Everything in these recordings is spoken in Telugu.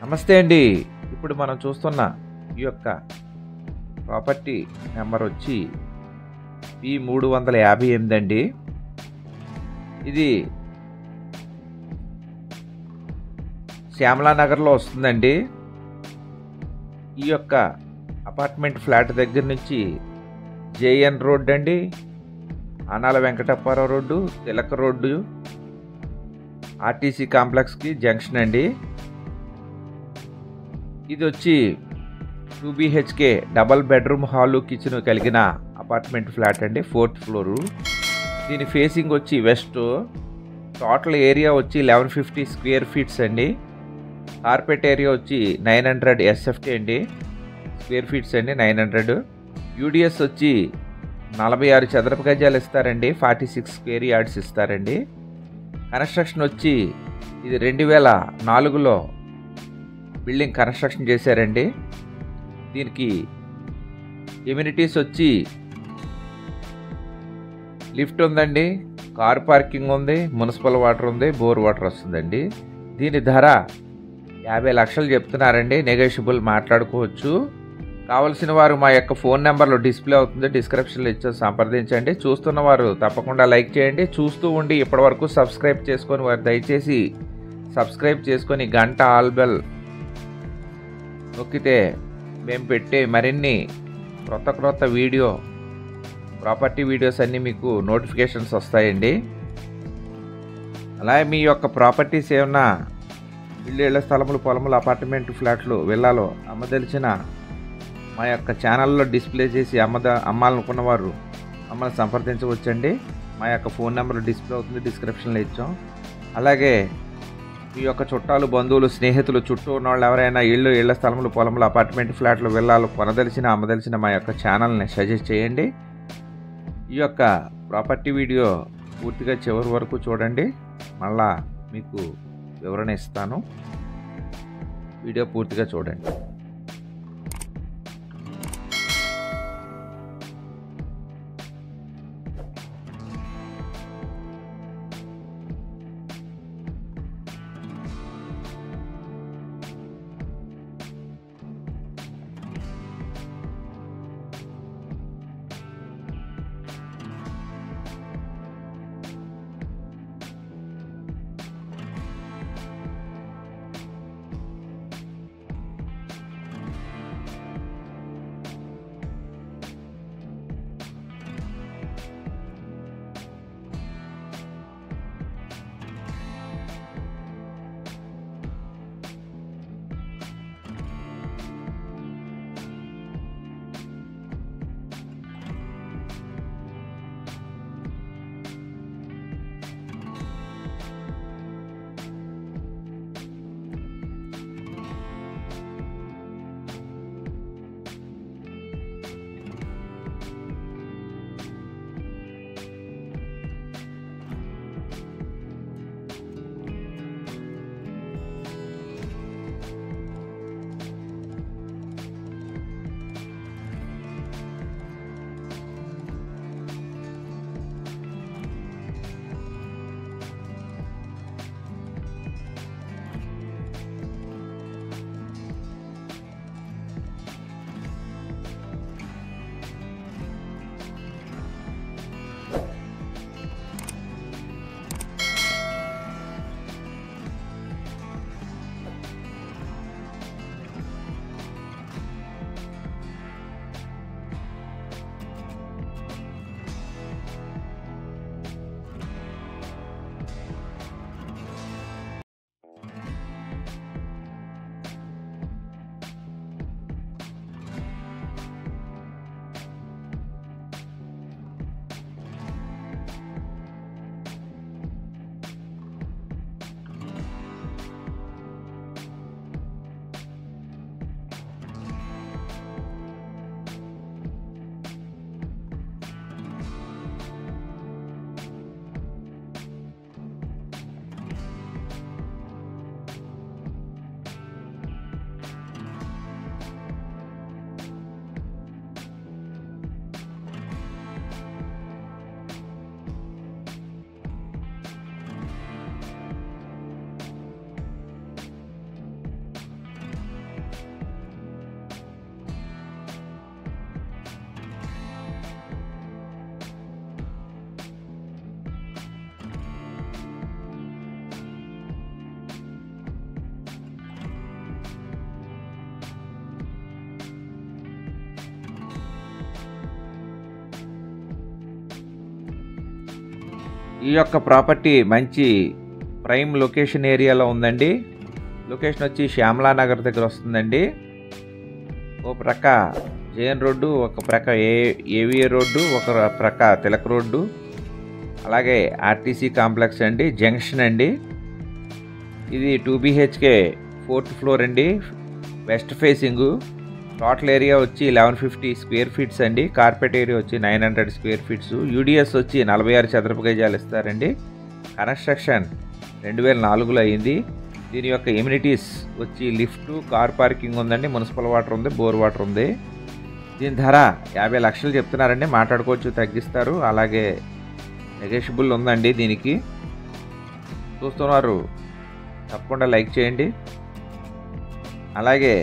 నమస్తే అండి. ఇప్పుడు మనం చూస్తున్న ఈ యొక్క ప్రాపర్టీ నెంబర్ వచ్చి P358 అండి. ఇది శ్యామలా నగర్లో వస్తుందండి. ఈ యొక్క అపార్ట్మెంట్ ఫ్లాట్ దగ్గర నుంచి జేఎన్ రోడ్ అండి, ఆనాల వెంకటప్పారావు రోడ్డు, తిలక రోడ్డు, ఆర్టీసీ కాంప్లెక్స్కి జంక్షన్ అండి. ఇది వచ్చి 2 BHK double bedroom hall kitchen కలిగిన అపార్ట్మెంట్ ఫ్లాట్ అండి, 4th ఫ్లోరు. దీని ఫేసింగ్ వచ్చి వెస్ట్. టోటల్ ఏరియా వచ్చి 1150 స్క్వేర్ ఫీట్స్ అండి. కార్పెట్ ఏరియా వచ్చి 900 SFT అండి, స్క్వేర్ ఫీట్స్ అండి 900. యూడిఎస్ వచ్చి 46 చదరపు గజాలు ఇస్తారండి, 46 స్క్వేర్ యార్డ్స్ ఇస్తారండి. కన్స్ట్రక్షన్ వచ్చి ఇది 2004లో బిల్డింగ్ కన్స్ట్రక్షన్ చేశారండి. దీనికి ఎమ్యూనిటీస్ వచ్చి లిఫ్ట్ ఉందండి, కార్ పార్కింగ్ ఉంది, మున్సిపల్ వాటర్ ఉంది, బోర్ వాటర్ వస్తుందండి. దీని ధర 50 లక్షలు చెప్తున్నారండి, నెగోషియబుల్ మాట్లాడుకోవచ్చు. కావలసిన వారు మా యొక్క ఫోన్ నెంబర్లో డిస్ప్లే అవుతుంది, డిస్క్రిప్షన్లో ఇచ్చే సంప్రదించండి. చూస్తున్న వారు తప్పకుండా లైక్ చేయండి. చూస్తూ ఉండి ఇప్పటివరకు సబ్స్క్రైబ్ చేసుకొని వారు దయచేసి సబ్స్క్రైబ్ చేసుకొని గంట ఆల్ బెల్ నొక్కితే మేము పెట్టే మరిన్ని క్రొత్త ప్రాపర్టీ వీడియోస్ అన్నీ మీకు నోటిఫికేషన్స్ వస్తాయండి. అలాగే మీ యొక్క ప్రాపర్టీస్ ఏమన్నా ఇళ్ళ స్థలములు, పొలములు, అపార్ట్మెంట్ ఫ్లాట్లు, విల్లాలో అమ్మదలిచిన మా యొక్క ఛానల్లో డిస్ప్లే చేసి అమ్మాలనుకున్న వారు మమ్మల్ని సంప్రదించవచ్చండి. మా యొక్క ఫోన్ నెంబర్ డిస్ప్లే అవుతుంది, డిస్క్రిప్షన్లో ఇచ్చాం. అలాగే ఈ యొక్క చుట్టాలు, బంధువులు, స్నేహితులు, చుట్టూ ఉన్న వాళ్ళు ఎవరైనా ఇళ్ళ స్థలములు, పొలములు, అపార్ట్మెంట్ ఫ్లాట్లు, విల్లాలు కొనదలిచిన, అమ్మదలిచిన మా యొక్క ఛానల్ని సజెస్ట్ చేయండి. ఈ యొక్క ప్రాపర్టీ వీడియో పూర్తిగా చివరి వరకు చూడండి, మళ్ళా మీకు వివరణ ఇస్తాను. వీడియో పూర్తిగా చూడండి. ఈ యొక్క ప్రాపర్టీ మంచి ప్రైమ్ లొకేషన్ ఏరియాలో ఉందండి. లొకేషన్ వచ్చి శ్యామలా నగర్ దగ్గర వస్తుందండి. ఓ ప్రక్క జేఎన్ రోడ్డు, ఒక ప్రక్క ఏవిఏ రోడ్డు, ఒక ప్రక్క తిలక్ రోడ్డు, అలాగే ఆర్టీసీ కాంప్లెక్స్ అండి, జంక్షన్ అండి. ఇది 2 BHK 4th ఫ్లోర్ అండి, వెస్ట్ ఫేసింగు. టోటల్ ఏరియా వచ్చి 1150 స్క్వేర్ ఫీట్స్ అండి. కార్పెట్ ఏరియా వచ్చి 900 స్క్వేర్ ఫీట్స్. యూడిఎస్ వచ్చి 46 చదరపు గజాలు ఇస్తారండి. కన్స్ట్రక్షన్ 2004లో అయింది. దీని యొక్క ఎమ్యూనిటీస్ వచ్చి లిఫ్ట్, కార్ పార్కింగ్ ఉందండి, మున్సిపల్ వాటర్ ఉంది, బోర్ వాటర్ ఉంది. దీని ధర 50 లక్షలు చెప్తున్నారండి. మాట్లాడుకోవచ్చు, తగ్గిస్తారు. అలాగే నెగోషియబుల్ ఉందండి. దీనికి చూస్తున్నారు తప్పకుండా లైక్ చేయండి. అలాగే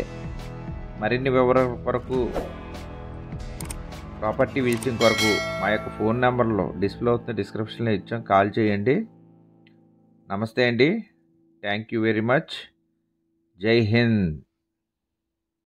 మరిన్ని వివరాల కొరకు, ప్రాపర్టీ విజిటింగ్ కొరకు మా యొక్క ఫోన్ నెంబర్లో డిస్ప్లే అవుతున్న డిస్క్రిప్షన్లో ఇచ్చాం, కాల్ చేయండి. నమస్తే అండి. Thank you very much. జై హింద్.